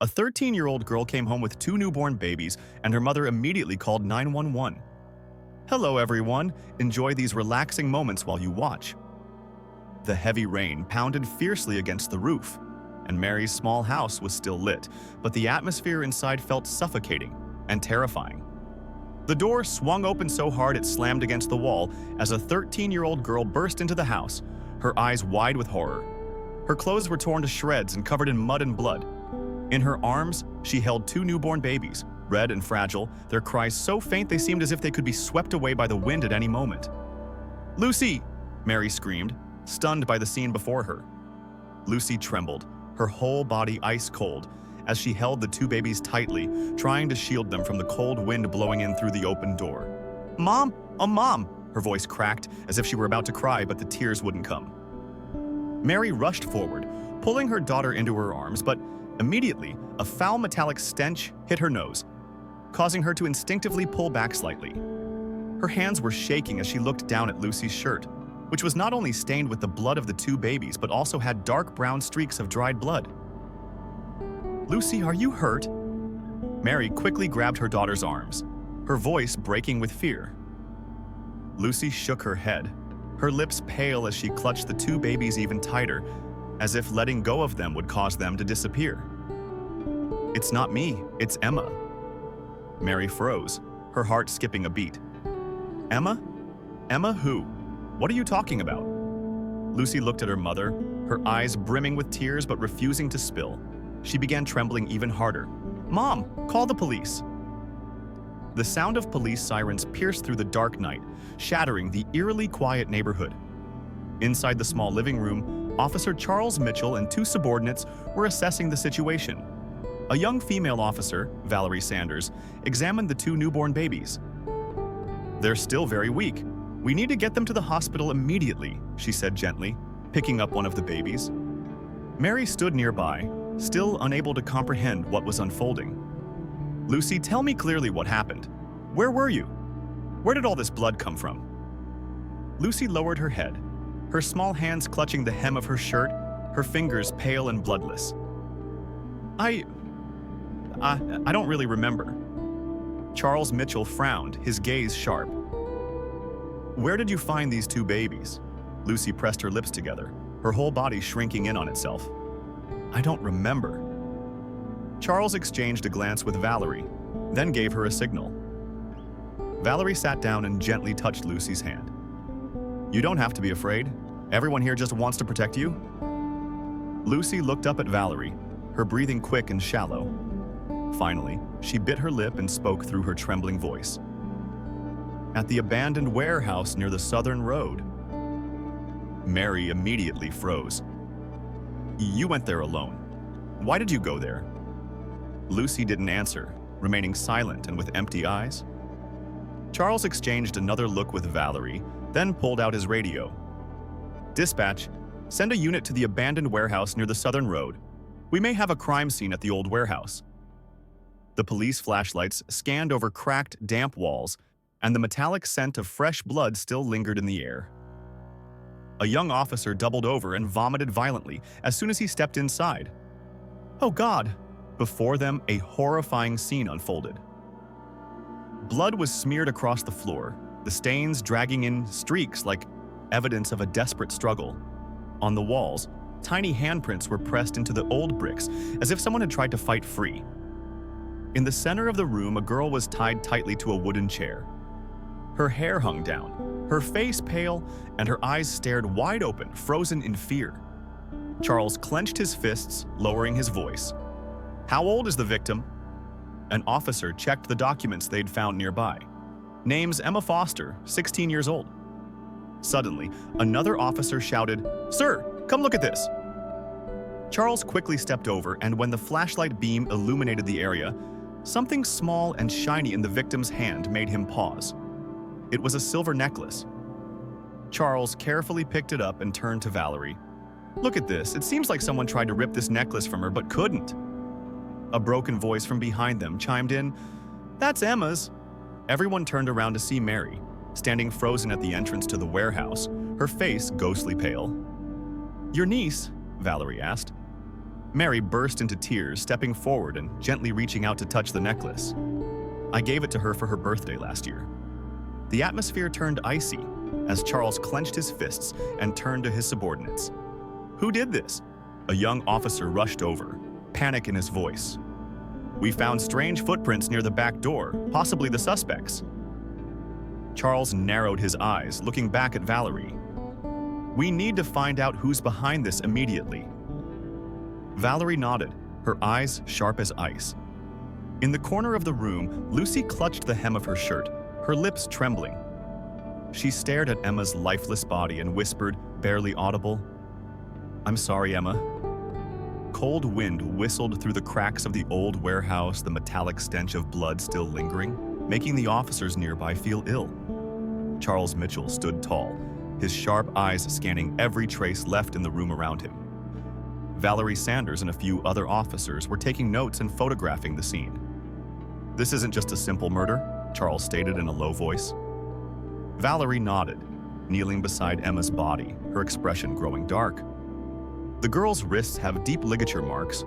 A 13-year-old girl came home with two newborn babies, and her mother immediately called 911. Hello, everyone. Enjoy these relaxing moments while you watch. The heavy rain pounded fiercely against the roof, and Mary's small house was still lit, but the atmosphere inside felt suffocating and terrifying. The door swung open so hard it slammed against the wall as a 13-year-old girl burst into the house, her eyes wide with horror. Her clothes were torn to shreds and covered in mud and blood. In her arms, she held two newborn babies, red and fragile, their cries so faint they seemed as if they could be swept away by the wind at any moment. "Lucy!" Mary screamed, stunned by the scene before her. Lucy trembled, her whole body ice cold, as she held the two babies tightly, trying to shield them from the cold wind blowing in through the open door. "Mom! Oh, Mom!" Her voice cracked, as if she were about to cry, but the tears wouldn't come. Mary rushed forward, pulling her daughter into her arms, but immediately, a foul metallic stench hit her nose, causing her to instinctively pull back slightly. Her hands were shaking as she looked down at Lucy's shirt, which was not only stained with the blood of the two babies, but also had dark brown streaks of dried blood. "Lucy, are you hurt?" Mary quickly grabbed her daughter's arms, her voice breaking with fear. Lucy shook her head, her lips pale as she clutched the two babies even tighter, as if letting go of them would cause them to disappear. "It's not me, it's Emma." Mary froze, her heart skipping a beat. "Emma? Emma who? What are you talking about?" Lucy looked at her mother, her eyes brimming with tears but refusing to spill. She began trembling even harder. "Mom, call the police!" The sound of police sirens pierced through the dark night, shattering the eerily quiet neighborhood. Inside the small living room, Officer Charles Mitchell and two subordinates were assessing the situation. A young female officer, Valerie Sanders, examined the two newborn babies. "They're still very weak. We need to get them to the hospital immediately," she said gently, picking up one of the babies. Mary stood nearby, still unable to comprehend what was unfolding. "Lucy, tell me clearly what happened. Where were you? Where did all this blood come from?" Lucy lowered her head, her small hands clutching the hem of her shirt, her fingers pale and bloodless. I don't really remember." Charles Mitchell frowned, his gaze sharp. "Where did you find these two babies?" Lucy pressed her lips together, her whole body shrinking in on itself. "I don't remember." Charles exchanged a glance with Valerie, then gave her a signal. Valerie sat down and gently touched Lucy's hand. "You don't have to be afraid. Everyone here just wants to protect you." Lucy looked up at Valerie, her breathing quick and shallow. Finally, she bit her lip and spoke through her trembling voice. "At the abandoned warehouse near the southern road." Mary immediately froze. "You went there alone. Why did you go there?" Lucy didn't answer, remaining silent and with empty eyes. Charles exchanged another look with Valerie, then pulled out his radio. "Dispatch, send a unit to the abandoned warehouse near the southern road. We may have a crime scene at the old warehouse." The police flashlights scanned over cracked, damp walls, and the metallic scent of fresh blood still lingered in the air. A young officer doubled over and vomited violently as soon as he stepped inside. "Oh God!" Before them, a horrifying scene unfolded. Blood was smeared across the floor, the stains dragging in streaks like evidence of a desperate struggle. On the walls, tiny handprints were pressed into the old bricks as if someone had tried to fight free. In the center of the room, a girl was tied tightly to a wooden chair. Her hair hung down, her face pale, and her eyes stared wide open, frozen in fear. Charles clenched his fists, lowering his voice. "How old is the victim?" An officer checked the documents they'd found nearby. "Name's Emma Foster, 16 years old." Suddenly, another officer shouted, "Sir, come look at this!" Charles quickly stepped over, and when the flashlight beam illuminated the area, something small and shiny in the victim's hand made him pause. It was a silver necklace. Charles carefully picked it up and turned to Valerie. "Look at this. It seems like someone tried to rip this necklace from her but couldn't." A broken voice from behind them chimed in, "That's Emma's." Everyone turned around to see Mary, standing frozen at the entrance to the warehouse, her face ghostly pale. "Your niece?" Valerie asked. Mary burst into tears, stepping forward and gently reaching out to touch the necklace. I gave it to her for her birthday last year. The atmosphere turned icy as Charles clenched his fists and turned to his subordinates. Who did this? A young officer rushed over, panic in his voice. We found strange footprints near the back door, possibly the suspects. Charles narrowed his eyes, looking back at Valerie. We need to find out who's behind this immediately. Valerie nodded, her eyes sharp as ice. In the corner of the room, Lucy clutched the hem of her shirt, her lips trembling. She stared at Emma's lifeless body and whispered, barely audible, "I'm sorry, Emma." Cold wind whistled through the cracks of the old warehouse, the metallic stench of blood still lingering, making the officers nearby feel ill. Charles Mitchell stood tall, his sharp eyes scanning every trace left in the room around him. Valerie Sanders and a few other officers were taking notes and photographing the scene. "This isn't just a simple murder," Charles stated in a low voice. Valerie nodded, kneeling beside Emma's body, her expression growing dark. The girl's wrists have deep ligature marks.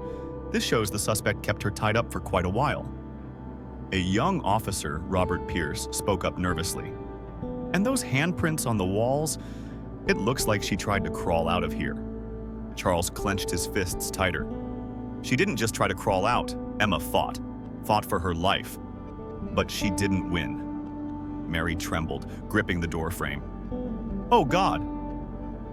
This shows the suspect kept her tied up for quite a while. A young officer, Robert Pierce, spoke up nervously. "And those handprints on the walls? It looks like she tried to crawl out of here." Charles clenched his fists tighter. "She didn't just try to crawl out. Emma fought for her life. But she didn't win." Mary trembled, gripping the doorframe. "Oh God!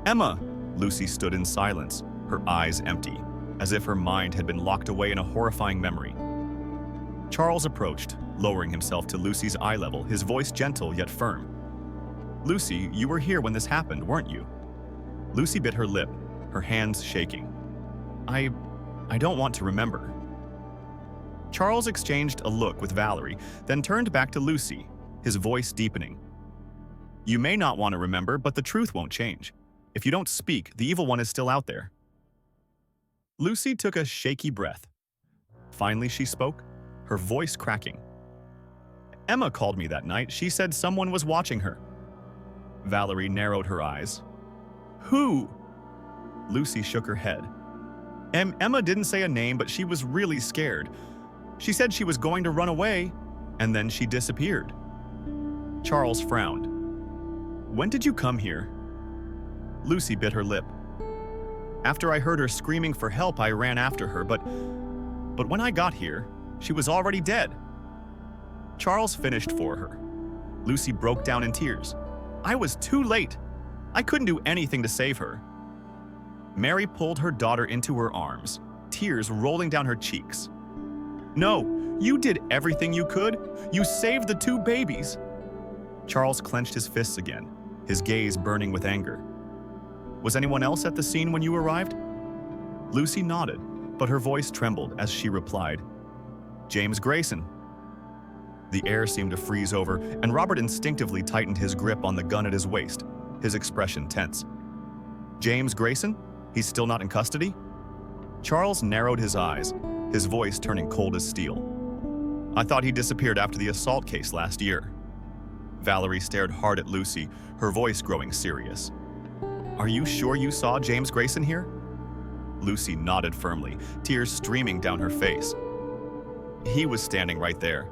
Emma!" Lucy stood in silence, her eyes empty, as if her mind had been locked away in a horrifying memory. Charles approached, lowering himself to Lucy's eye level, his voice gentle yet firm. "Lucy, you were here when this happened, weren't you?" Lucy bit her lip, her hands shaking. I don't want to remember." Charles exchanged a look with Valerie, then turned back to Lucy, his voice deepening. "You may not want to remember, but the truth won't change. If you don't speak, the evil one is still out there." Lucy took a shaky breath. Finally, she spoke, her voice cracking. "Emma called me that night. She said someone was watching her." Valerie narrowed her eyes. "Who?" Lucy shook her head. Emma didn't say a name, but she was really scared. She said she was going to run away, and then she disappeared. Charles frowned. "When did you come here?" Lucy bit her lip. "After I heard her screaming for help, I ran after her, but when I got here, she was already dead." Charles finished for her. Lucy broke down in tears. "I was too late. I couldn't do anything to save her." Mary pulled her daughter into her arms, tears rolling down her cheeks. "No, you did everything you could. You saved the 2 babies." Charles clenched his fists again, his gaze burning with anger. "Was anyone else at the scene when you arrived?" Lucy nodded, but her voice trembled as she replied, "James Grayson." The air seemed to freeze over, and Robert instinctively tightened his grip on the gun at his waist, his expression tense. "James Grayson? He's still not in custody?" Charles narrowed his eyes, his voice turning cold as steel. "I thought he disappeared after the assault case last year." Valerie stared hard at Lucy, her voice growing serious. "Are you sure you saw James Grayson here?" Lucy nodded firmly, tears streaming down her face. "He was standing right there.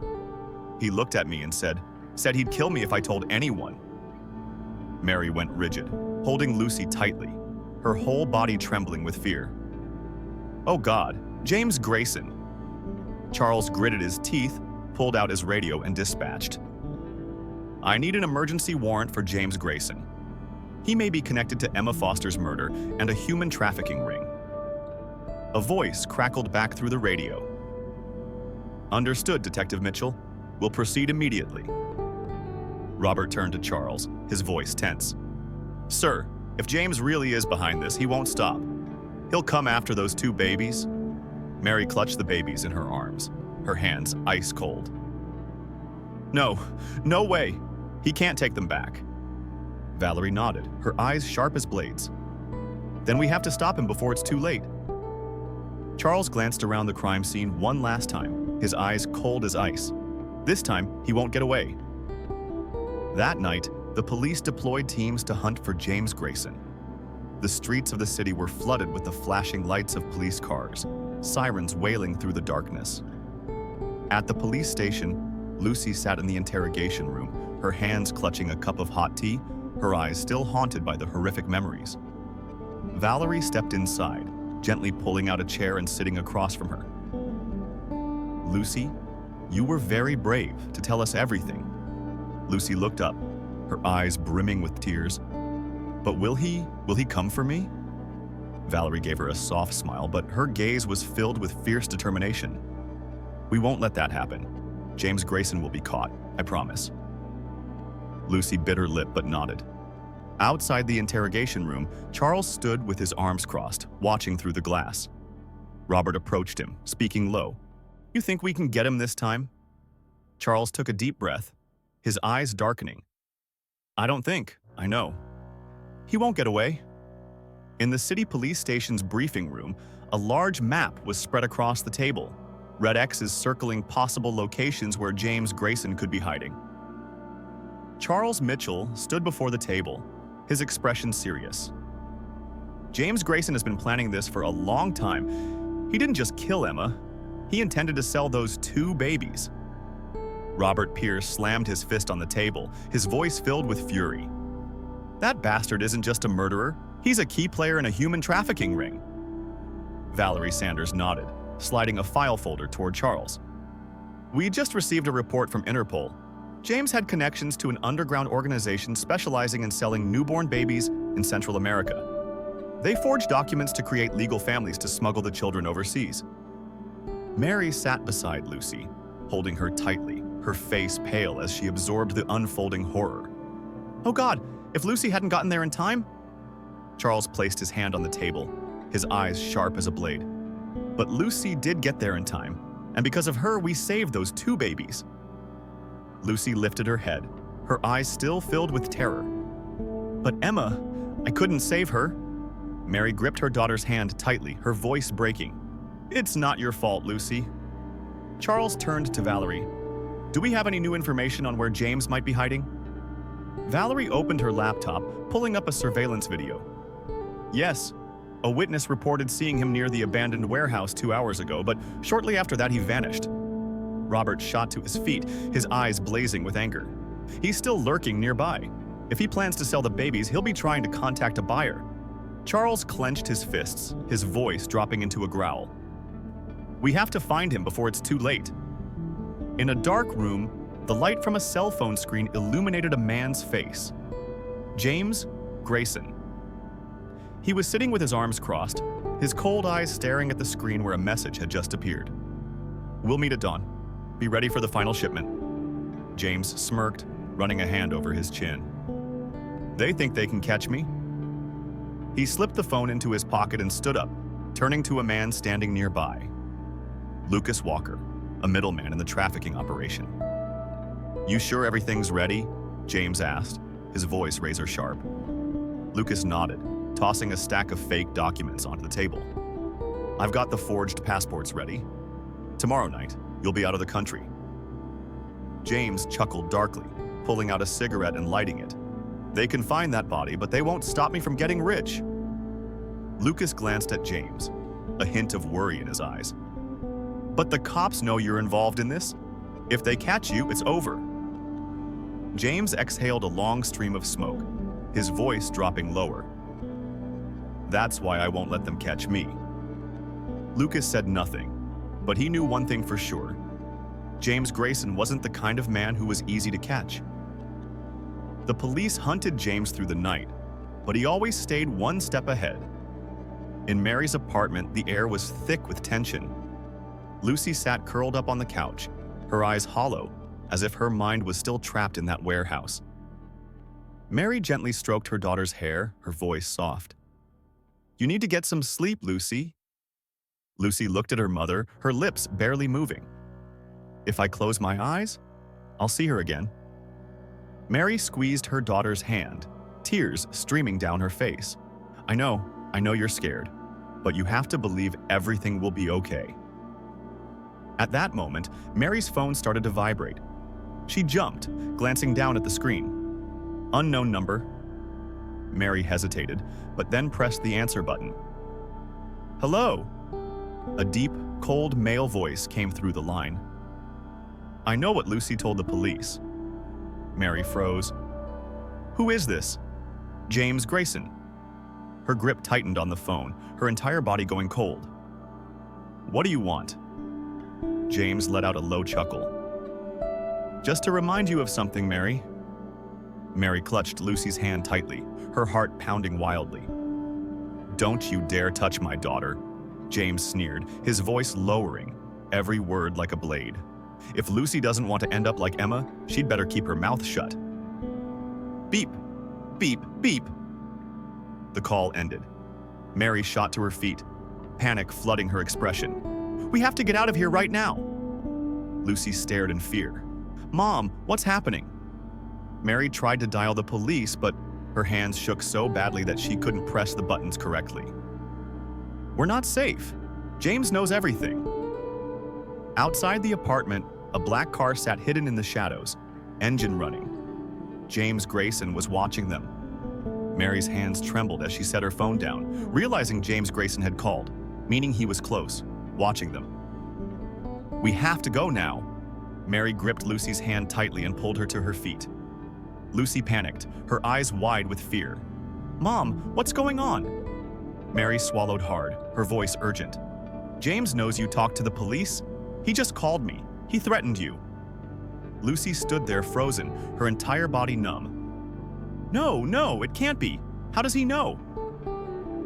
He looked at me and said he'd kill me if I told anyone." Mary went rigid, holding Lucy tightly, her whole body trembling with fear. "Oh God, James Grayson." Charles gritted his teeth, pulled out his radio and dispatched. "I need an emergency warrant for James Grayson. He may be connected to Emma Foster's murder and a human trafficking ring." A voice crackled back through the radio. "Understood, Detective Mitchell. We'll proceed immediately." Robert turned to Charles, his voice tense. "Sir, if James really is behind this, he won't stop. He'll come after those 2 babies." Mary clutched the babies in her arms, her hands ice cold. No way. He can't take them back." Valerie nodded, her eyes sharp as blades. "Then we have to stop him before it's too late." Charles glanced around the crime scene one last time, his eyes cold as ice. This time, he won't get away. That night, the police deployed teams to hunt for James Grayson. The streets of the city were flooded with the flashing lights of police cars, sirens wailing through the darkness. At the police station, Lucy sat in the interrogation room, her hands clutching a cup of hot tea, her eyes still haunted by the horrific memories. Valerie stepped inside, gently pulling out a chair and sitting across from her. "Lucy, you were very brave to tell us everything." Lucy looked up, her eyes brimming with tears. "But will he come for me?" Valerie gave her a soft smile, but her gaze was filled with fierce determination. "We won't let that happen. James Grayson will be caught, I promise." Lucy bit her lip but nodded. Outside the interrogation room, Charles stood with his arms crossed, watching through the glass. Robert approached him, speaking low. "You think we can get him this time?" Charles took a deep breath, his eyes darkening. "I don't think, I know. He won't get away." In the city police station's briefing room, a large map was spread across the table, red X's circling possible locations where James Grayson could be hiding. Charles Mitchell stood before the table, his expression serious. "James Grayson has been planning this for a long time. He didn't just kill Emma. He intended to sell those 2 babies." Robert Pierce slammed his fist on the table, his voice filled with fury. "That bastard isn't just a murderer. He's a key player in a human trafficking ring." Valerie Sanders nodded, sliding a file folder toward Charles. "We just received a report from Interpol. James had connections to an underground organization specializing in selling newborn babies in Central America. They forged documents to create legal families to smuggle the children overseas." Mary sat beside Lucy, holding her tightly, her face pale as she absorbed the unfolding horror. "Oh God, if Lucy hadn't gotten there in time?" Charles placed his hand on the table, his eyes sharp as a blade. "But Lucy did get there in time, and because of her, we saved those 2 babies." Lucy lifted her head, her eyes still filled with terror. "But Emma, I couldn't save her." Mary gripped her daughter's hand tightly, her voice breaking. "It's not your fault, Lucy." Charles turned to Valerie. "Do we have any new information on where James might be hiding?" Valerie opened her laptop, pulling up a surveillance video. "Yes, a witness reported seeing him near the abandoned warehouse 2 hours ago, but shortly after that he vanished." Robert shot to his feet, his eyes blazing with anger. "He's still lurking nearby. If he plans to sell the babies, he'll be trying to contact a buyer." Charles clenched his fists, his voice dropping into a growl. "We have to find him before it's too late." In a dark room, the light from a cell phone screen illuminated a man's face. James Grayson. He was sitting with his arms crossed, his cold eyes staring at the screen where a message had just appeared. "We'll meet at dawn. Be ready for the final shipment." James smirked, running a hand over his chin. "They think they can catch me?" He slipped the phone into his pocket and stood up, turning to a man standing nearby. Lucas Walker, a middleman in the trafficking operation. "You sure everything's ready?" James asked, his voice razor sharp. Lucas nodded, tossing a stack of fake documents onto the table. "I've got the forged passports ready. Tomorrow night, you'll be out of the country." James chuckled darkly, pulling out a cigarette and lighting it. "They can find that body, but they won't stop me from getting rich." Lucas glanced at James, a hint of worry in his eyes. "But the cops know you're involved in this. If they catch you, it's over." James exhaled a long stream of smoke, his voice dropping lower. "That's why I won't let them catch me." Lucas said nothing, but he knew one thing for sure. James Grayson wasn't the kind of man who was easy to catch. The police hunted James through the night, but he always stayed one step ahead. In Mary's apartment, the air was thick with tension. Lucy sat curled up on the couch, her eyes hollow, as if her mind was still trapped in that warehouse. Mary gently stroked her daughter's hair, her voice soft. "You need to get some sleep, Lucy." Lucy looked at her mother, her lips barely moving. "If I close my eyes, I'll see her again." Mary squeezed her daughter's hand, tears streaming down her face. I know you're scared, but you have to believe everything will be okay." At that moment, Mary's phone started to vibrate. She jumped, glancing down at the screen. Unknown number. Mary hesitated, but then pressed the answer button. "Hello?" A deep, cold male voice came through the line. "I know what Lucy told the police." Mary froze. "Who is this?" "James Grayson." Her grip tightened on the phone, her entire body going cold. "What do you want?" James let out a low chuckle. "Just to remind you of something, Mary." Mary clutched Lucy's hand tightly, her heart pounding wildly. "Don't you dare touch my daughter," James sneered, his voice lowering, every word like a blade. "If Lucy doesn't want to end up like Emma, she'd better keep her mouth shut." Beep, beep, beep. The call ended. Mary shot to her feet, panic flooding her expression. "We have to get out of here right now." Lucy stared in fear. "Mom, what's happening?" Mary tried to dial the police, but her hands shook so badly that she couldn't press the buttons correctly. "We're not safe. James knows everything." Outside the apartment, a black car sat hidden in the shadows, engine running. James Grayson was watching them. Mary's hands trembled as she set her phone down, realizing James Grayson had called, meaning he was close, watching them. "We have to go now." Mary gripped Lucy's hand tightly and pulled her to her feet. Lucy panicked, her eyes wide with fear. "Mom, what's going on?" Mary swallowed hard, her voice urgent. "James knows you talked to the police. He just called me. He threatened you." Lucy stood there frozen, her entire body numb. No, it can't be. How does he know?"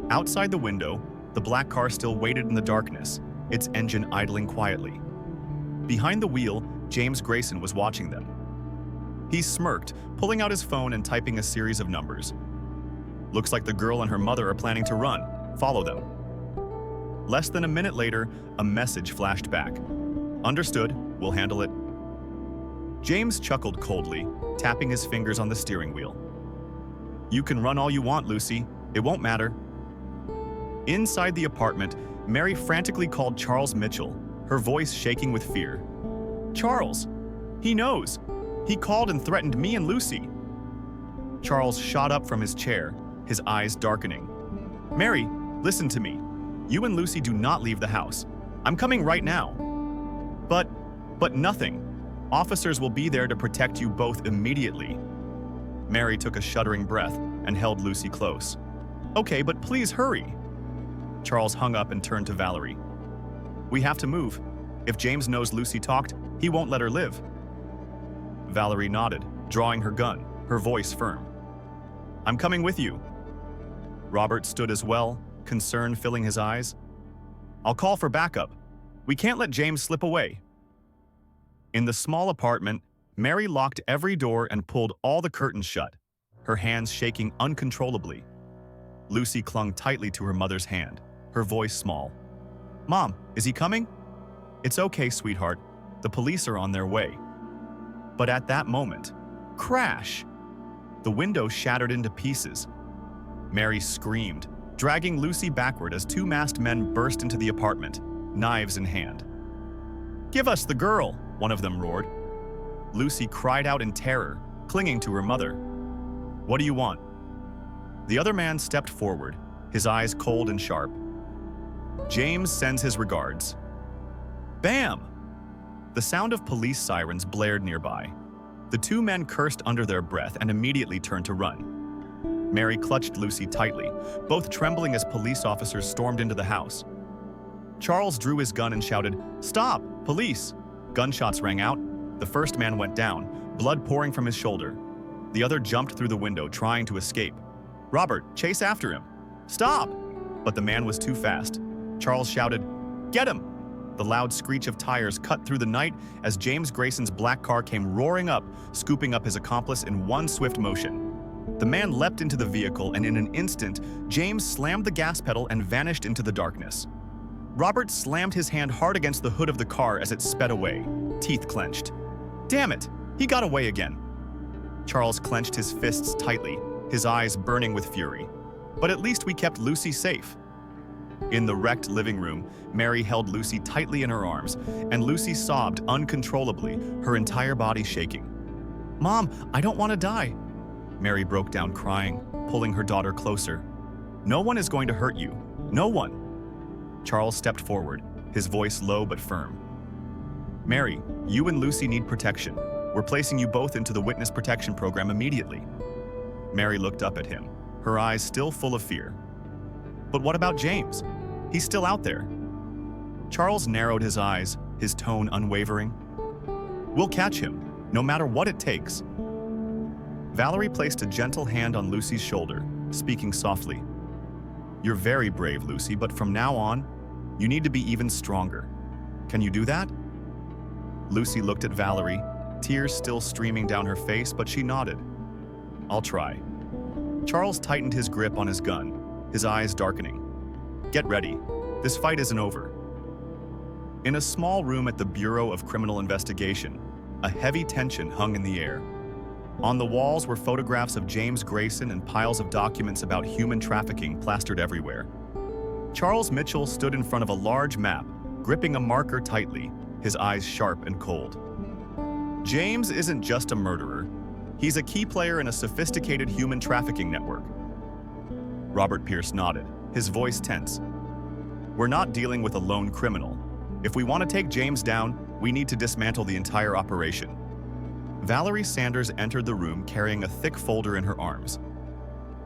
Outside the window, the black car still waited in the darkness, its engine idling quietly. Behind the wheel, James Grayson was watching them. He smirked, pulling out his phone and typing a series of numbers. "Looks like the girl and her mother are planning to run. Follow them." Less than a minute later, a message flashed back. "Understood, we'll handle it." James chuckled coldly, tapping his fingers on the steering wheel. "You can run all you want, Lucy. It won't matter." Inside the apartment, Mary frantically called Charles Mitchell, her voice shaking with fear. "Charles! He knows! He called and threatened me and Lucy." Charles shot up from his chair, his eyes darkening. "Mary, listen to me. You and Lucy do not leave the house. I'm coming right now." But nothing. Officers will be there to protect you both immediately." Mary took a shuddering breath and held Lucy close. "Okay, but please hurry." Charles hung up and turned to Valerie. "We have to move. If James knows Lucy talked, he won't let her live." Valerie nodded, drawing her gun, her voice firm. "I'm coming with you." Robert stood as well, concern filling his eyes. "I'll call for backup. We can't let James slip away." In the small apartment, Mary locked every door and pulled all the curtains shut, her hands shaking uncontrollably. Lucy clung tightly to her mother's hand, her voice small. "Mom, is he coming?" "It's okay, sweetheart. The police are on their way." But at that moment, crash! The window shattered into pieces. Mary screamed, dragging Lucy backward as two masked men burst into the apartment, knives in hand. "Give us the girl!" one of them roared. Lucy cried out in terror, clinging to her mother. "What do you want?" The other man stepped forward, his eyes cold and sharp. "James sends his regards." Bam! The sound of police sirens blared nearby. The two men cursed under their breath and immediately turned to run. Mary clutched Lucy tightly, both trembling as police officers stormed into the house. Charles drew his gun and shouted, "Stop! Police!" Gunshots rang out. The first man went down, blood pouring from his shoulder. The other jumped through the window, trying to escape. "Robert, chase after him!" "Stop!" But the man was too fast. Charles shouted, "Get him!" The loud screech of tires cut through the night as James Grayson's black car came roaring up, scooping up his accomplice in one swift motion. The man leapt into the vehicle, and in an instant, James slammed the gas pedal and vanished into the darkness. Robert slammed his hand hard against the hood of the car as it sped away, teeth clenched. "Damn it! He got away again!" Charles clenched his fists tightly, his eyes burning with fury. "But at least we kept Lucy safe." In the wrecked living room, Mary held Lucy tightly in her arms, and Lucy sobbed uncontrollably, her entire body shaking. "Mom, I don't want to die." Mary broke down crying, pulling her daughter closer. "No one is going to hurt you. No one." Charles stepped forward, his voice low but firm. "Mary, you and Lucy need protection. We're placing you both into the witness protection program immediately." Mary looked up at him, her eyes still full of fear. "But what about James? He's still out there." Charles narrowed his eyes, his tone unwavering. "We'll catch him, no matter what it takes." Valerie placed a gentle hand on Lucy's shoulder, speaking softly. "You're very brave, Lucy, but from now on, you need to be even stronger. Can you do that?" Lucy looked at Valerie, tears still streaming down her face, but she nodded. "I'll try." Charles tightened his grip on his gun, his eyes darkening. "Get ready. This fight isn't over." In a small room at the Bureau of Criminal Investigation, a heavy tension hung in the air. On the walls were photographs of James Grayson and piles of documents about human trafficking plastered everywhere. Charles Mitchell stood in front of a large map, gripping a marker tightly, his eyes sharp and cold. James isn't just a murderer. He's a key player in a sophisticated human trafficking network. Robert Pierce nodded, his voice tense. "We're not dealing with a lone criminal. If we want to take James down, we need to dismantle the entire operation." Valerie Sanders entered the room carrying a thick folder in her arms.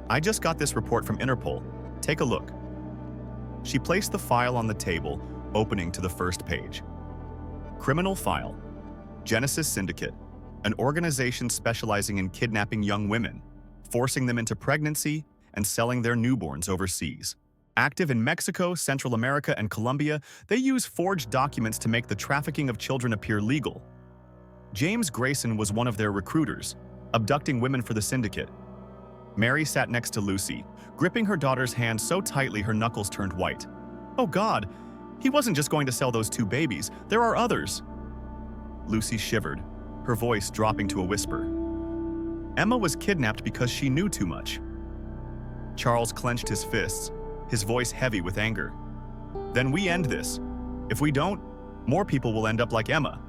"I just got this report from Interpol. Take a look." She placed the file on the table, opening to the first page. Criminal file. Genesis Syndicate, an organization specializing in kidnapping young women, forcing them into pregnancy, and selling their newborns overseas. Active in Mexico, Central America, and Colombia, they use forged documents to make the trafficking of children appear legal. James Grayson was one of their recruiters, abducting women for the syndicate. Mary sat next to Lucy, gripping her daughter's hand so tightly her knuckles turned white. "Oh God, he wasn't just going to sell those 2 babies. There are others." Lucy shivered, her voice dropping to a whisper. "Emma was kidnapped because she knew too much." Charles clenched his fists, his voice heavy with anger. "Then we end this. If we don't, more people will end up like Emma."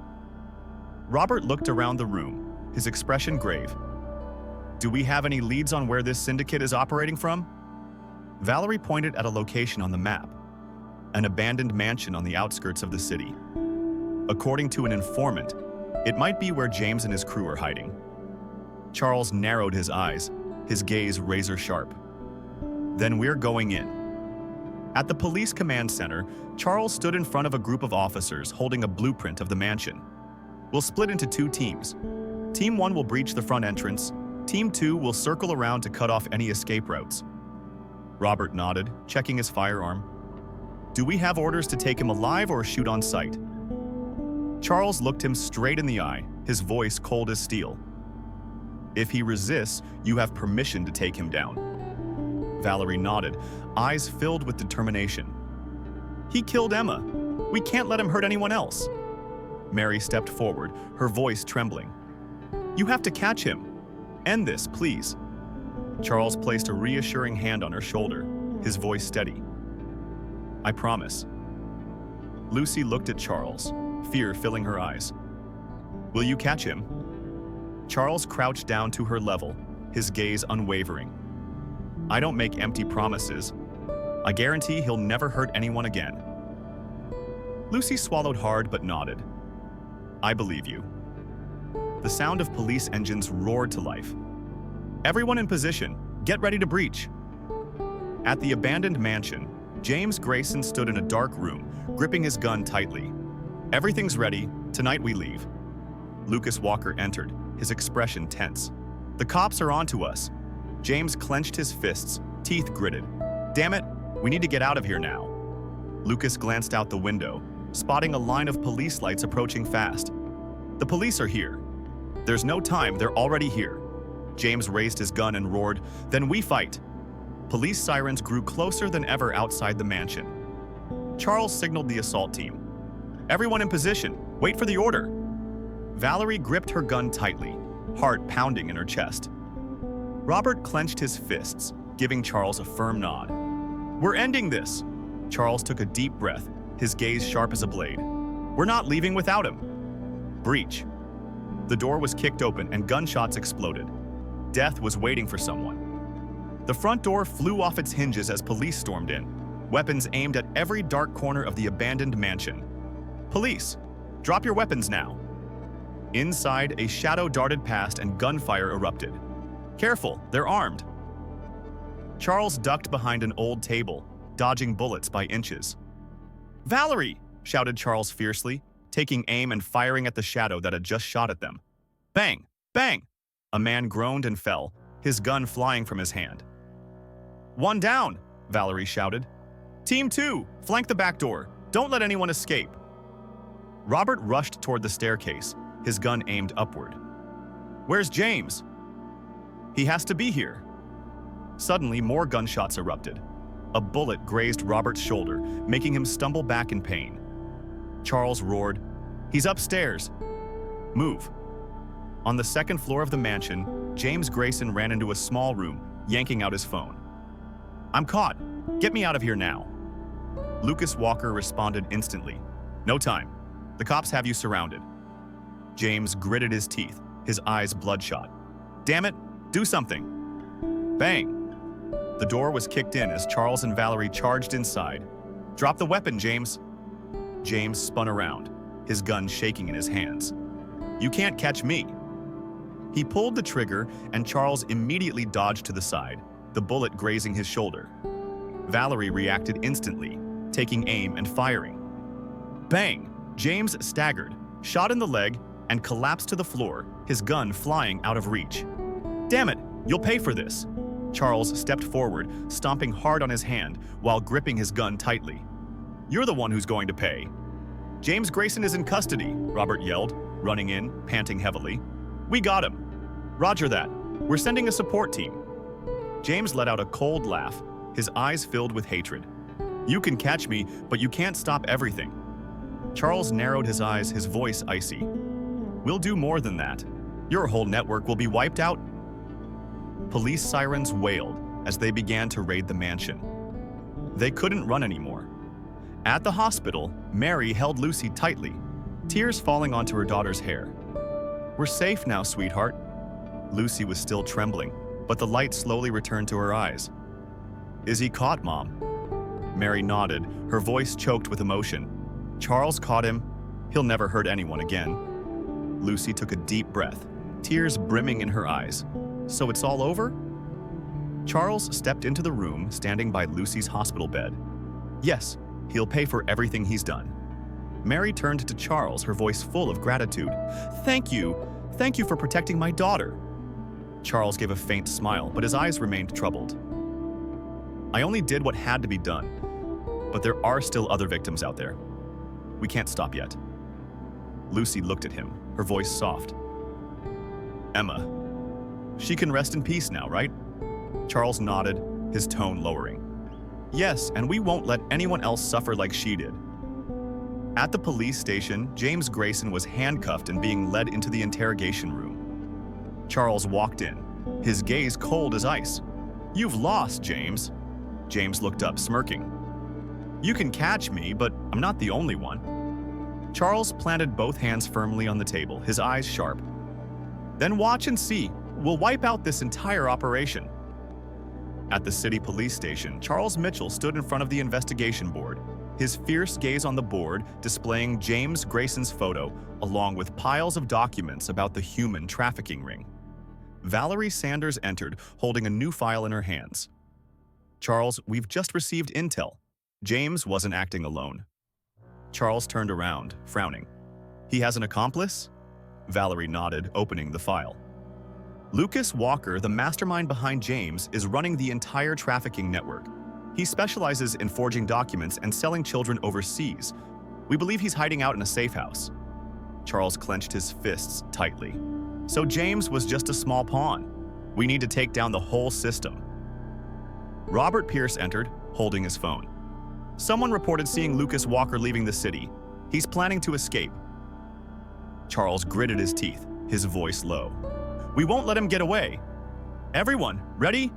Robert looked around the room, his expression grave. "Do we have any leads on where this syndicate is operating from?" Valerie pointed at a location on the map, an abandoned mansion on the outskirts of the city. According to an informant, it might be where James and his crew are hiding. Charles narrowed his eyes, his gaze razor sharp. "Then we're going in." At the police command center, Charles stood in front of a group of officers holding a blueprint of the mansion. "We'll split into 2 teams. Team 1 will breach the front entrance. Team 2 will circle around to cut off any escape routes." Robert nodded, checking his firearm. "Do we have orders to take him alive or shoot on sight?" Charles looked him straight in the eye, his voice cold as steel. "If he resists, you have permission to take him down." Valerie nodded, eyes filled with determination. "He killed Emma. We can't let him hurt anyone else." Mary stepped forward, her voice trembling. "You have to catch him. End this, please." Charles placed a reassuring hand on her shoulder, his voice steady. "I promise." Lucy looked at Charles, fear filling her eyes. "Will you catch him?" Charles crouched down to her level, his gaze unwavering. "I don't make empty promises. I guarantee he'll never hurt anyone again." Lucy swallowed hard but nodded. "I believe you." The sound of police engines roared to life. "Everyone in position, get ready to breach." At the abandoned mansion, James Grayson stood in a dark room, gripping his gun tightly. "Everything's ready. Tonight we leave." Lucas Walker entered, his expression tense. "The cops are onto us." James clenched his fists, teeth gritted. "Damn it, we need to get out of here now." Lucas glanced out the window, spotting a line of police lights approaching fast. "The police are here." "There's no time, they're already here." James raised his gun and roared, "Then we fight." Police sirens grew closer than ever outside the mansion. Charles signaled the assault team. "Everyone in position, wait for the order." Valerie gripped her gun tightly, heart pounding in her chest. Robert clenched his fists, giving Charles a firm nod. "We're ending this." Charles took a deep breath, his gaze sharp as a blade. "We're not leaving without him." Breach. The door was kicked open and gunshots exploded. Death was waiting for someone. The front door flew off its hinges as police stormed in, weapons aimed at every dark corner of the abandoned mansion. "Police, drop your weapons now." Inside, a shadow darted past and gunfire erupted. "Careful, they're armed." Charles ducked behind an old table, dodging bullets by inches. "Valerie!" shouted Charles fiercely, taking aim and firing at the shadow that had just shot at them. Bang! Bang! A man groaned and fell, his gun flying from his hand. "One down!" Valerie shouted. "Team 2, flank the back door. Don't let anyone escape." Robert rushed toward the staircase, his gun aimed upward. "Where's James?" "He has to be here." Suddenly, more gunshots erupted. A bullet grazed Robert's shoulder, making him stumble back in pain. Charles roared, "He's upstairs. Move." On the second floor of the mansion, James Grayson ran into a small room, yanking out his phone. "I'm caught. Get me out of here now." Lucas Walker responded instantly. "No time. The cops have you surrounded." James gritted his teeth, his eyes bloodshot. "Damn it, do something." Bang! The door was kicked in as Charles and Valerie charged inside. "Drop the weapon, James." James spun around, his gun shaking in his hands. "You can't catch me." He pulled the trigger, and Charles immediately dodged to the side, the bullet grazing his shoulder. Valerie reacted instantly, taking aim and firing. Bang! James staggered, shot in the leg, and collapsed to the floor, his gun flying out of reach. "Damn it! You'll pay for this!" Charles stepped forward, stomping hard on his hand while gripping his gun tightly. "You're the one who's going to pay." "James Grayson is in custody," Robert yelled, running in, panting heavily. "We got him." "Roger that. We're sending a support team." James let out a cold laugh, his eyes filled with hatred. "You can catch me, but you can't stop everything." Charles narrowed his eyes, his voice icy. "We'll do more than that. Your whole network will be wiped out." Police sirens wailed as they began to raid the mansion. They couldn't run anymore. At the hospital, Mary held Lucy tightly, tears falling onto her daughter's hair. "We're safe now, sweetheart." Lucy was still trembling, but the light slowly returned to her eyes. "Is he caught, Mom?" Mary nodded, her voice choked with emotion. "Charles caught him. He'll never hurt anyone again." Lucy took a deep breath, tears brimming in her eyes. "So it's all over?" Charles stepped into the room, standing by Lucy's hospital bed. "Yes, he'll pay for everything he's done." Mary turned to Charles, her voice full of gratitude. "Thank you. Thank you for protecting my daughter." Charles gave a faint smile, but his eyes remained troubled. "I only did what had to be done, but there are still other victims out there. We can't stop yet." Lucy looked at him, her voice soft. "Emma, she can rest in peace now, right?" Charles nodded, his tone lowering. "Yes, and we won't let anyone else suffer like she did." At the police station, James Grayson was handcuffed and being led into the interrogation room. Charles walked in, his gaze cold as ice. "You've lost, James." James looked up, smirking. "You can catch me, but I'm not the only one." Charles planted both hands firmly on the table, his eyes sharp. "Then watch and see. We'll wipe out this entire operation." At the city police station, Charles Mitchell stood in front of the investigation board, his fierce gaze on the board displaying James Grayson's photo, along with piles of documents about the human trafficking ring. Valerie Sanders entered, holding a new file in her hands. "Charles, we've just received intel. James wasn't acting alone." Charles turned around, frowning. "He has an accomplice?" Valerie nodded, opening the file. "Lucas Walker, the mastermind behind James, is running the entire trafficking network. He specializes in forging documents and selling children overseas. We believe he's hiding out in a safe house." Charles clenched his fists tightly. "So James was just a small pawn. We need to take down the whole system." Robert Pierce entered, holding his phone. "Someone reported seeing Lucas Walker leaving the city. He's planning to escape." Charles gritted his teeth, his voice low. "We won't let him get away. Everyone, ready?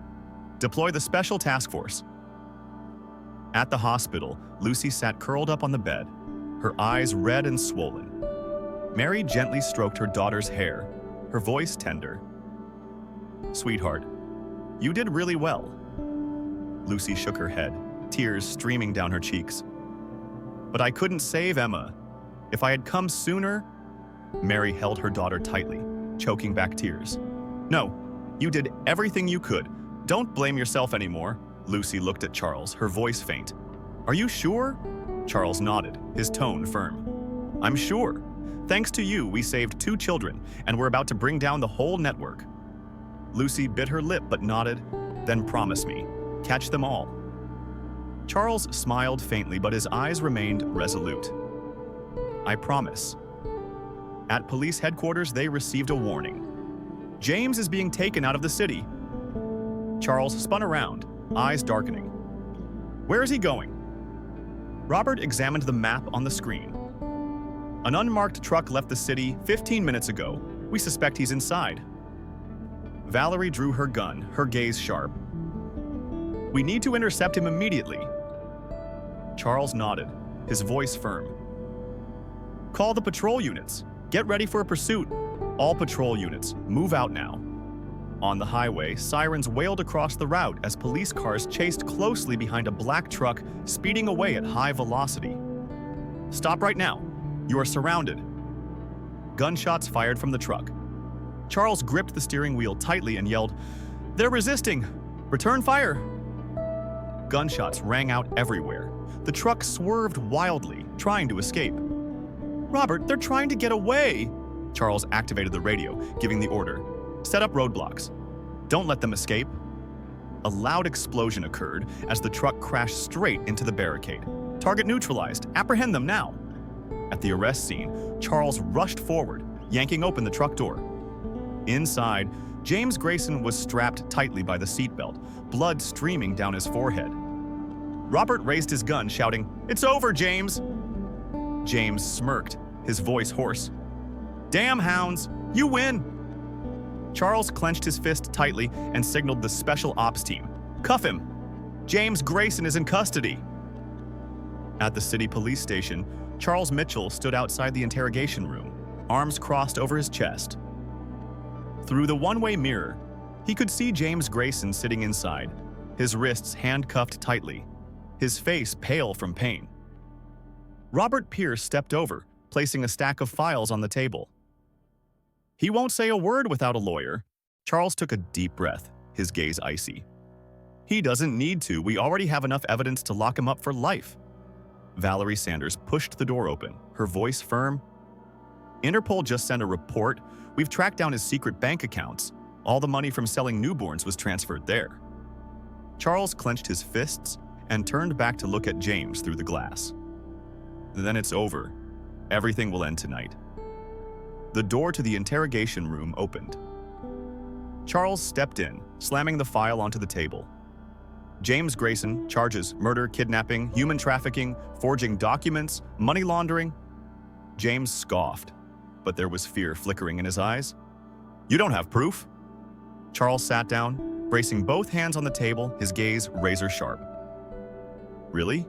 Deploy the special task force." At the hospital, Lucy sat curled up on the bed, her eyes red and swollen. Mary gently stroked her daughter's hair, her voice tender. Sweetheart, you did really well. Lucy shook her head, tears streaming down her cheeks. But I couldn't save Emma. If I had come sooner... Mary held her daughter tightly, choking back tears. No, you did everything you could. Don't blame yourself anymore. Lucy looked at Charles, her voice faint. Are you sure? Charles nodded, his tone firm. I'm sure. Thanks to you, we saved 2 children, and we're about to bring down the whole network. Lucy bit her lip but nodded, then promised me. Catch them all. Charles smiled faintly, but his eyes remained resolute. I promise. At police headquarters, they received a warning. James is being taken out of the city. Charles spun around, eyes darkening. Where is he going? Robert examined the map on the screen. An unmarked truck left the city 15 minutes ago. We suspect he's inside. Valerie drew her gun, her gaze sharp. We need to intercept him immediately. Charles nodded, his voice firm. Call the patrol units. Get ready for a pursuit. All patrol units, move out now. On the highway, sirens wailed across the route as police cars chased closely behind a black truck speeding away at high velocity. Stop right now. You are surrounded. Gunshots fired from the truck. Charles gripped the steering wheel tightly and yelled, They're resisting! Return fire! Gunshots rang out everywhere. The truck swerved wildly, trying to escape. Robert, they're trying to get away! Charles activated the radio, giving the order. Set up roadblocks. Don't let them escape. A loud explosion occurred as the truck crashed straight into the barricade. Target neutralized. Apprehend them now. At the arrest scene, Charles rushed forward, yanking open the truck door. Inside, James Grayson was strapped tightly by the seatbelt, blood streaming down his forehead. Robert raised his gun, shouting, It's over, James! James smirked, his voice hoarse. Damn hounds, you win! Charles clenched his fist tightly and signaled the special ops team. Cuff him! James Grayson is in custody! At the city police station, Charles Mitchell stood outside the interrogation room, arms crossed over his chest. Through the one-way mirror, he could see James Grayson sitting inside, his wrists handcuffed tightly, his face pale from pain. Robert Pierce stepped over, placing a stack of files on the table. He won't say a word without a lawyer. Charles took a deep breath, his gaze icy. He doesn't need to. We already have enough evidence to lock him up for life. Valerie Sanders pushed the door open, her voice firm. Interpol just sent a report. We've tracked down his secret bank accounts. All the money from selling newborns was transferred there. Charles clenched his fists and turned back to look at James through the glass. Then it's over. Everything will end tonight. The door to the interrogation room opened. Charles stepped in, slamming the file onto the table. James Grayson, charges murder, kidnapping, human trafficking, forging documents, money laundering. James scoffed, but there was fear flickering in his eyes. You don't have proof. Charles sat down, bracing both hands on the table, his gaze razor sharp. Really?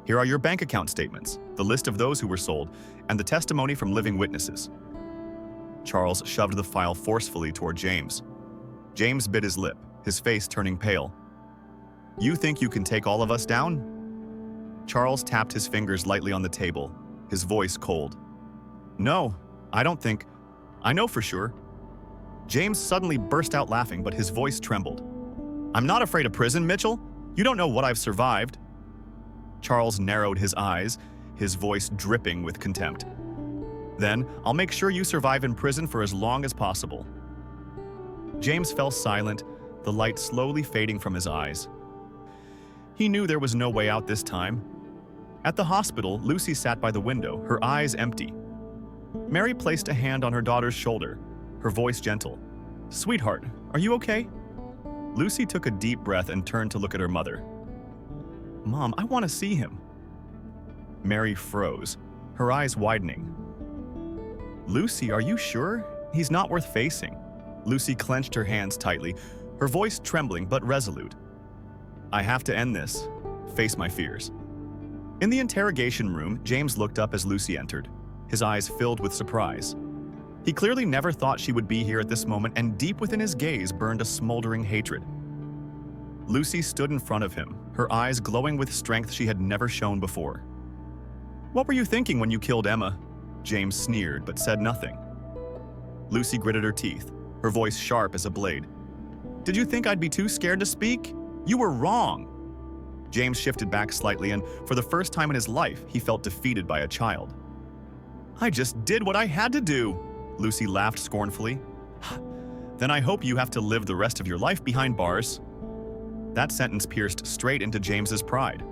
Here are your bank account statements, the list of those who were sold, and the testimony from living witnesses. Charles shoved the file forcefully toward James. James bit his lip, his face turning pale. You think you can take all of us down? Charles tapped his fingers lightly on the table, his voice cold. No, I don't think. I know for sure. James suddenly burst out laughing, but his voice trembled. I'm not afraid of prison, Mitchell. You don't know what I've survived. Charles narrowed his eyes, his voice dripping with contempt. Then, I'll make sure you survive in prison for as long as possible. James fell silent, the light slowly fading from his eyes. He knew there was no way out this time. At the hospital, Lucy sat by the window, her eyes empty. Mary placed a hand on her daughter's shoulder, her voice gentle. Sweetheart, are you okay? Lucy took a deep breath and turned to look at her mother. Mom, I want to see him. Mary froze, her eyes widening. Lucy, are you sure? He's not worth facing. Lucy clenched her hands tightly, her voice trembling but resolute. I have to end this. Face my fears. In the interrogation room, James looked up as Lucy entered, his eyes filled with surprise. He clearly never thought she would be here at this moment, and deep within his gaze burned a smoldering hatred. Lucy stood in front of him, her eyes glowing with strength she had never shown before. "What were you thinking when you killed Emma?" James sneered but said nothing. Lucy gritted her teeth, her voice sharp as a blade. "Did you think I'd be too scared to speak? You were wrong." James shifted back slightly, and for the first time in his life, he felt defeated by a child. "I just did what I had to do," Lucy laughed scornfully. "Then I hope you have to live the rest of your life behind bars." That sentence pierced straight into James's pride.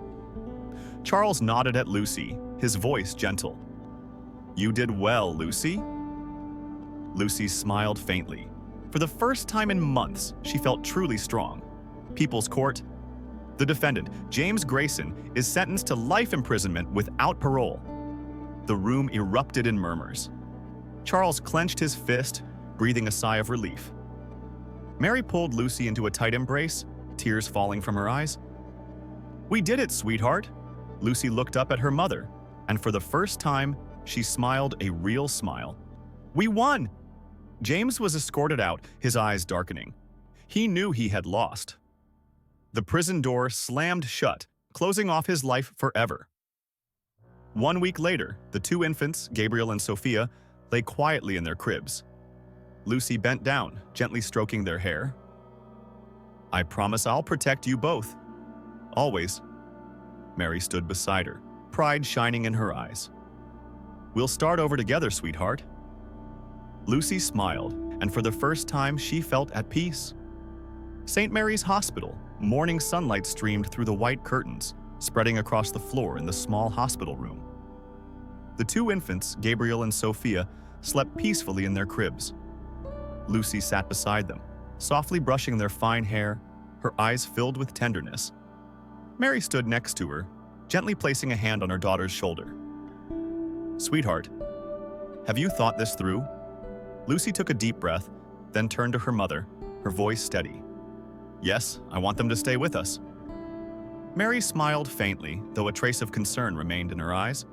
Charles nodded at Lucy, his voice gentle. "You did well, Lucy." Lucy smiled faintly. For the first time in months, she felt truly strong. People's Court. The defendant, James Grayson, is sentenced to life imprisonment without parole. The room erupted in murmurs. Charles clenched his fist, breathing a sigh of relief. Mary pulled Lucy into a tight embrace, tears falling from her eyes. "We did it, sweetheart." Lucy looked up at her mother, and for the first time, she smiled a real smile. "We won!" James was escorted out, his eyes darkening. He knew he had lost. The prison door slammed shut, closing off his life forever. 1 week later, the two infants, Gabriel and Sophia, lay quietly in their cribs. Lucy bent down, gently stroking their hair. "I promise I'll protect you both. Always." Mary stood beside her, pride shining in her eyes. "We'll start over together, sweetheart." Lucy smiled, and for the first time she felt at peace. St. Mary's Hospital, morning sunlight streamed through the white curtains, spreading across the floor in the small hospital room. The two infants, Gabriel and Sophia, slept peacefully in their cribs. Lucy sat beside them, softly brushing their fine hair, her eyes filled with tenderness. Mary stood next to her, gently placing a hand on her daughter's shoulder. "Sweetheart, have you thought this through?" Lucy took a deep breath, then turned to her mother, her voice steady. "Yes, I want them to stay with us." Mary smiled faintly, though a trace of concern remained in her eyes.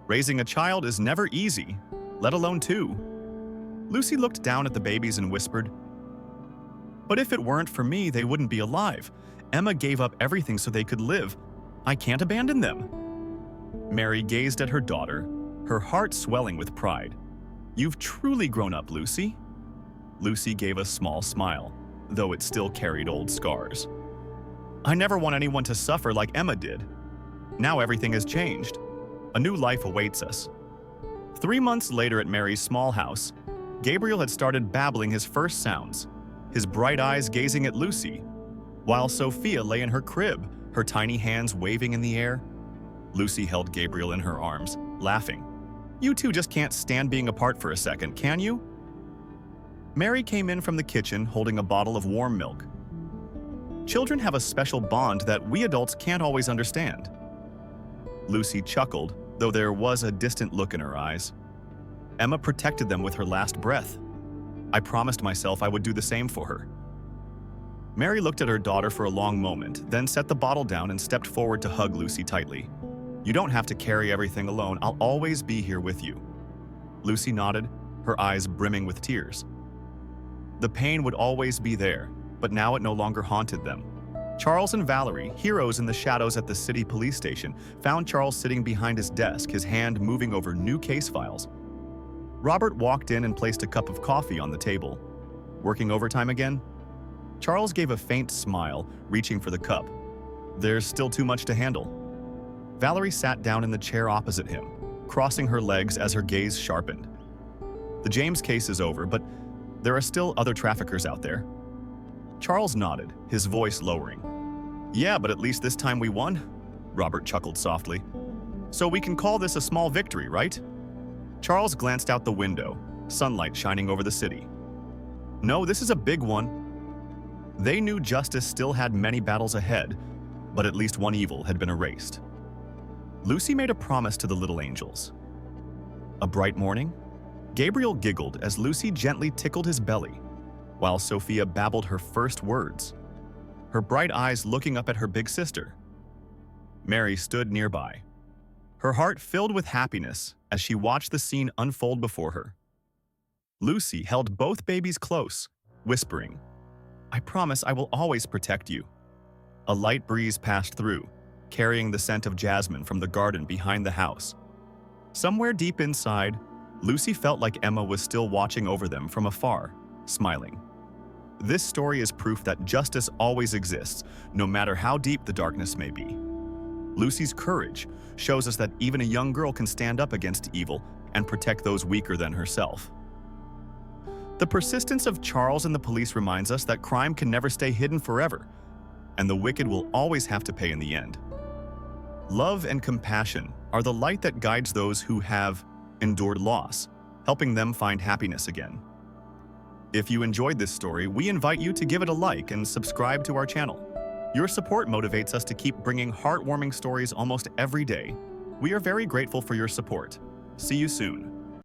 "Raising a child is never easy, let alone two." Lucy looked down at the babies and whispered, "But if it weren't for me, they wouldn't be alive. Emma gave up everything so they could live. I can't abandon them." Mary gazed at her daughter, her heart swelling with pride. "You've truly grown up, Lucy." Lucy gave a small smile, though it still carried old scars. "I never want anyone to suffer like Emma did. Now everything has changed. A new life awaits us." 3 months later at Mary's small house, Gabriel had started babbling his first sounds, his bright eyes gazing at Lucy, while Sophia lay in her crib, her tiny hands waving in the air. Lucy held Gabriel in her arms, laughing. "You two just can't stand being apart for a second, can you?" Mary came in from the kitchen holding a bottle of warm milk. "Children have a special bond that we adults can't always understand." Lucy chuckled, though there was a distant look in her eyes. "Emma protected them with her last breath. I promised myself I would do the same for her." Mary looked at her daughter for a long moment, then set the bottle down and stepped forward to hug Lucy tightly. "You don't have to carry everything alone. I'll always be here with you." Lucy nodded, her eyes brimming with tears. The pain would always be there, but now it no longer haunted them. Charles and Valerie, heroes in the shadows at the city police station, found Charles sitting behind his desk, his hand moving over new case files. Robert walked in and placed a cup of coffee on the table. "Working overtime again?" Charles gave a faint smile, reaching for the cup. "There's still too much to handle." Valerie sat down in the chair opposite him, crossing her legs as her gaze sharpened. "The James case is over, but there are still other traffickers out there." Charles nodded, his voice lowering. "Yeah, but at least this time we won," Robert chuckled softly. "So we can call this a small victory, right?" Charles glanced out the window, sunlight shining over the city. "No, this is a big one." They knew justice still had many battles ahead, but at least one evil had been erased. Lucy made a promise to the little angels. A bright morning, Gabriel giggled as Lucy gently tickled his belly, while Sophia babbled her first words, her bright eyes looking up at her big sister. Mary stood nearby, her heart filled with happiness as she watched the scene unfold before her. Lucy held both babies close, whispering, "I promise I will always protect you." A light breeze passed through, carrying the scent of jasmine from the garden behind the house. Somewhere deep inside, Lucy felt like Emma was still watching over them from afar, smiling. This story is proof that justice always exists, no matter how deep the darkness may be. Lucy's courage shows us that even a young girl can stand up against evil and protect those weaker than herself. The persistence of Charles and the police reminds us that crime can never stay hidden forever, and the wicked will always have to pay in the end. Love and compassion are the light that guides those who have endured loss, helping them find happiness again. If you enjoyed this story, we invite you to give it a like and subscribe to our channel. Your support motivates us to keep bringing heartwarming stories almost every day. We are very grateful for your support. See you soon.